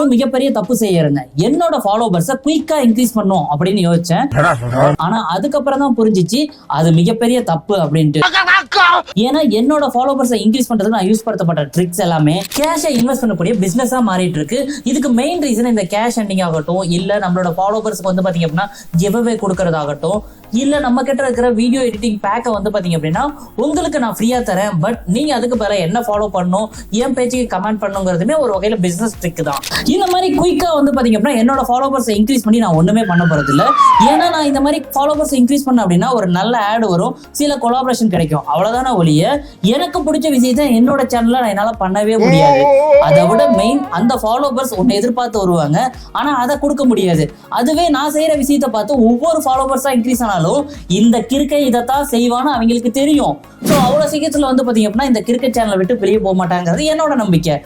ஒரு மிகப்பெரிய தப்பு செய்யறேன். என்னோட ஃபாலோவர்ஸை குயிக்கா இன்க்ரீஸ் பண்ணும் அப்படின்னு யோசிச்சேன். ஆனா அதுக்கப்புறம் தான் புரிஞ்சிச்சு அது மிகப்பெரிய தப்பு அப்படின்ட்டு. ஏன்னா என்னோட ஃபாலோவர்ஸை இன்க்ரீஸ் பண்றதுக்கு நான் யூஸ் படுத்தப்பட்ட ட்ரிக்ஸ் எல்லாமே கேஷை இன்வெஸ்ட் பண்ணக்கூடிய பிசினஸா மாறிட்டு இருக்கு. இதுக்கு மெயின் ரீசன் இந்த கேஷ் எண்டிங் ஆகட்டும், இல்ல நம்மளோட ஃபாலோவர்ஸ்க்கு வந்து பாத்தீங்க அப்படின்னா கிவ் அவே கொடுக்கறதாகட்டும், இல்ல நம்ம கிட்ட இருக்கிற வீடியோ எடிட்டிங் பேக்கை வந்து பாத்தீங்க அப்படின்னா உங்களுக்கு நான் ஃப்ரீயா தரேன், பட் நீங்க அதுக்கு பதிலா என்ன ஃபாலோ பண்ணணும், என் பேஜுக்கு கமெண்ட் பண்ணுங்கிறதுமே ஒரு வகையில பிசினஸ் ட்ரிக் தான். இந்த மாதிரி குயிக்கா வந்து பாத்தீங்க அப்படின்னா என்னோட ஃபாலோவர்ஸை இன்க்ரீஸ் பண்ணி நான் ஒண்ணுமே பண்ண போறது இல்ல. ஏன்னா நான் இந்த மாதிரி ஃபாலோவர்ஸ் இன்க்ரீஸ் பண்ண அப்படின்னா ஒரு நல்ல ஆட் வரும், சில கொலாபரேஷன் கிடைக்கும், அவ்வளவுதான ஒழிய எனக்கு பிடிச்ச விஷயத்தை என்னோட சேனல்ல நான் என்னால பண்ணவே முடியாது. அதை விட மெயின் அந்த ஃபாலோவர்ஸ் ஒன்னு எதிர்பார்த்து வருவாங்க, ஆனா அதை கொடுக்க முடியாது. அதுவே நான் செய்யற விஷயத்தை பார்த்து ஒவ்வொரு ஃபாலோவர்ஸா இன்க்ரீஸ் ஆனாலும் இந்த கிறுக்கை இதைத்தான் செய்வான்னு அவங்களுக்கு தெரியும். ஸோ அவ்வளவு சீக்கிரத்துல வந்து பாத்தீங்க அப்படின்னா இந்த கிரிக்கெட் சேனலை விட்டு வெளியே போக மாட்டாங்கிறது என்னோட நம்பிக்கை.